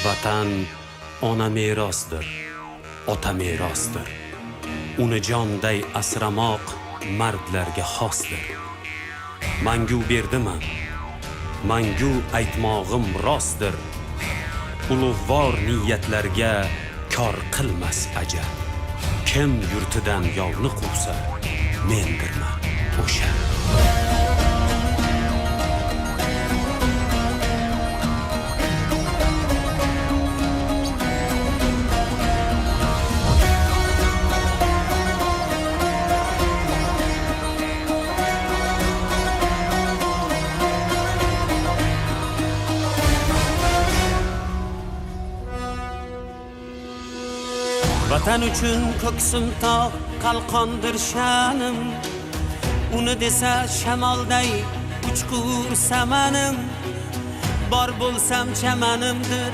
Vatan ona merosdir, ota merosdir. Uni jonday asramoq mardlarga xosdir. Mangu berdiman, mangu aytmog'im rostdir. Ulug'vor niyatlarga kor qilmas ajal. Kim yurtidan yovni quvsa, mendirman o'sha. Vatan uchun ko'ksim tog' qalqondir sha'nim. Uni desa shamolday uchqur samanim. Bor bo'lsam chamanimdir.